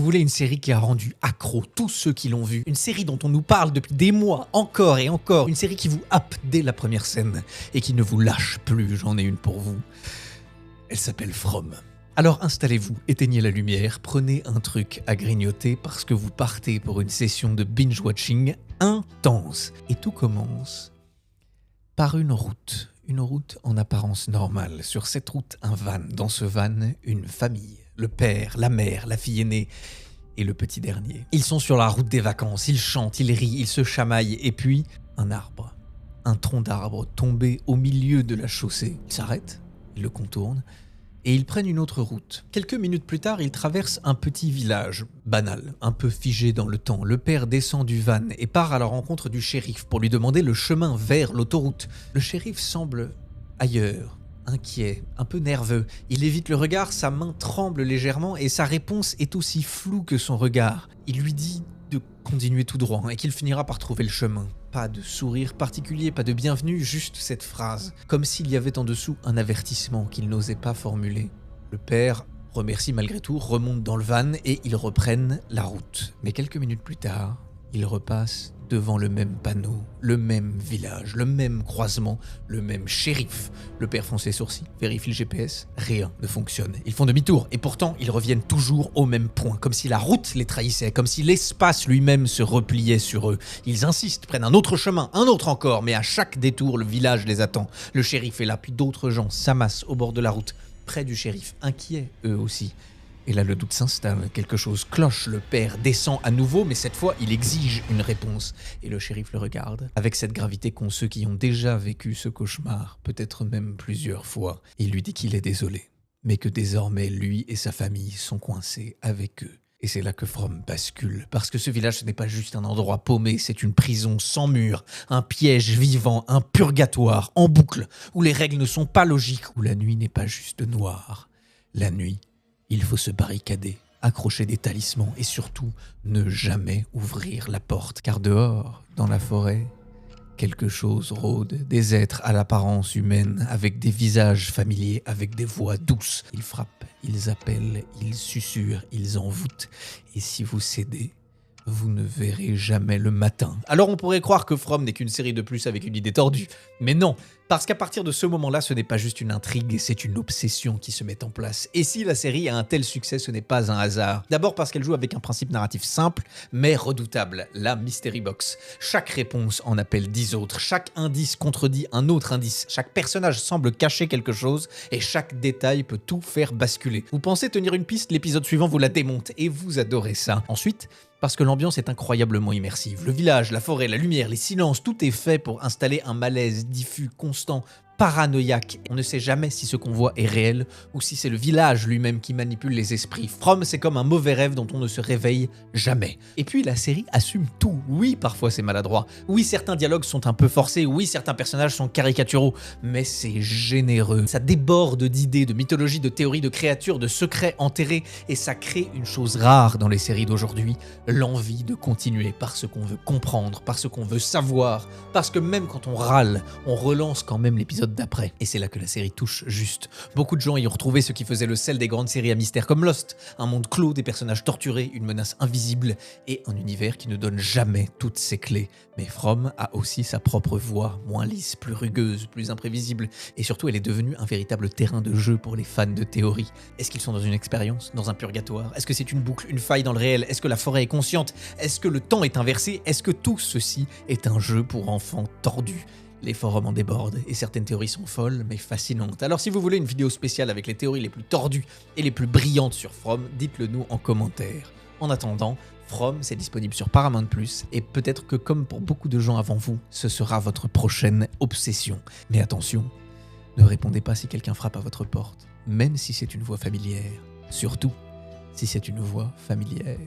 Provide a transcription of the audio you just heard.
Vous voulez une série qui a rendu accro tous ceux qui l'ont vue, une série dont on nous parle depuis des mois, encore et encore, une série qui vous happe dès la première scène et qui ne vous lâche plus, j'en ai une pour vous. Elle s'appelle From. Alors installez-vous, éteignez la lumière, prenez un truc à grignoter parce que vous partez pour une session de binge-watching intense. Et tout commence par une route en apparence normale. Sur cette route, un van. Dans ce van, une famille. Le père, la mère, la fille aînée et le petit dernier. Ils sont sur la route des vacances, ils chantent, ils rient, ils se chamaillent. Et puis, un arbre. Un tronc d'arbre tombé au milieu de la chaussée. Ils s'arrêtent, ils le contournent et ils prennent une autre route. Quelques minutes plus tard, ils traversent un petit village, banal, un peu figé dans le temps. Le père descend du van et part à la rencontre du shérif pour lui demander le chemin vers l'autoroute. Le shérif semble ailleurs, inquiet, un peu nerveux. Il évite le regard, sa main tremble légèrement et sa réponse est aussi floue que son regard. Il lui dit de continuer tout droit et qu'il finira par trouver le chemin. Pas de sourire particulier, pas de bienvenue, juste cette phrase. Comme s'il y avait en dessous un avertissement qu'il n'osait pas formuler. Le père remercie malgré tout, remonte dans le van et ils reprennent la route. Mais quelques minutes plus tard, ils repassent devant le même panneau, le même village, le même croisement, le même shérif. Le père fronce les sourcils, vérifie le GPS, rien ne fonctionne. Ils font demi-tour et pourtant ils reviennent toujours au même point, comme si la route les trahissait, comme si l'espace lui-même se repliait sur eux. Ils insistent, prennent un autre chemin, un autre encore, mais à chaque détour, le village les attend. Le shérif est là, puis d'autres gens s'amassent au bord de la route, près du shérif, inquiets eux aussi. Et là, le doute s'installe, quelque chose cloche, le père descend à nouveau, mais cette fois, il exige une réponse. Et le shérif le regarde, avec cette gravité qu'ont ceux qui ont déjà vécu ce cauchemar, peut-être même plusieurs fois. Il lui dit qu'il est désolé, mais que désormais, lui et sa famille sont coincés avec eux. Et c'est là que From bascule, parce que ce village, ce n'est pas juste un endroit paumé, c'est une prison sans mur, un piège vivant, un purgatoire en boucle, où les règles ne sont pas logiques, où la nuit n'est pas juste noire. La nuit, il faut se barricader, accrocher des talismans et surtout ne jamais ouvrir la porte. Car dehors, dans la forêt, quelque chose rôde, des êtres à l'apparence humaine, avec des visages familiers, avec des voix douces. Ils frappent, ils appellent, ils susurrent, ils envoûtent. Et si vous cédez, vous ne verrez jamais le matin. Alors on pourrait croire que From n'est qu'une série de plus avec une idée tordue. Mais non, parce qu'à partir de ce moment-là, ce n'est pas juste une intrigue, c'est une obsession qui se met en place. Et si la série a un tel succès, ce n'est pas un hasard. D'abord parce qu'elle joue avec un principe narratif simple, mais redoutable, la Mystery Box. Chaque réponse en appelle 10 autres, chaque indice contredit un autre indice, chaque personnage semble cacher quelque chose, et chaque détail peut tout faire basculer. Vous pensez tenir une piste, l'épisode suivant vous la démonte, et vous adorez ça. Ensuite, parce que l'ambiance est incroyablement immersive. Le village, la forêt, la lumière, les silences, tout est fait pour installer un malaise diffus, constant, paranoïaque. On ne sait jamais si ce qu'on voit est réel ou si c'est le village lui-même qui manipule les esprits. From, c'est comme un mauvais rêve dont on ne se réveille jamais. Et puis la série assume tout. Oui, parfois c'est maladroit. Oui, certains dialogues sont un peu forcés. Oui, certains personnages sont caricaturaux. Mais c'est généreux. Ça déborde d'idées, de mythologies, de théories, de créatures, de secrets enterrés. Et ça crée une chose rare dans les séries d'aujourd'hui. L'envie de continuer parce qu'on veut comprendre, parce qu'on veut savoir. Parce que même quand on râle, on relance quand même l'épisode d'après. Et c'est là que la série touche juste. Beaucoup de gens y ont retrouvé ce qui faisait le sel des grandes séries à mystère comme Lost. Un monde clos, des personnages torturés, une menace invisible et un univers qui ne donne jamais toutes ses clés. Mais From a aussi sa propre voix, moins lisse, plus rugueuse, plus imprévisible. Et surtout, elle est devenue un véritable terrain de jeu pour les fans de théorie. Est-ce qu'ils sont dans une expérience, dans un purgatoire? Est-ce que c'est une boucle, une faille dans le réel? Est-ce que la forêt est consciente? Est-ce que le temps est inversé? Est-ce que tout ceci est un jeu pour enfants tordus? Les forums en débordent et certaines théories sont folles mais fascinantes. Alors si vous voulez une vidéo spéciale avec les théories les plus tordues et les plus brillantes sur From, dites-le nous en commentaire. En attendant, From, c'est disponible sur Paramount+, et peut-être que comme pour beaucoup de gens avant vous, ce sera votre prochaine obsession. Mais attention, ne répondez pas si quelqu'un frappe à votre porte, même si c'est une voix familière. Surtout, si c'est une voix familière.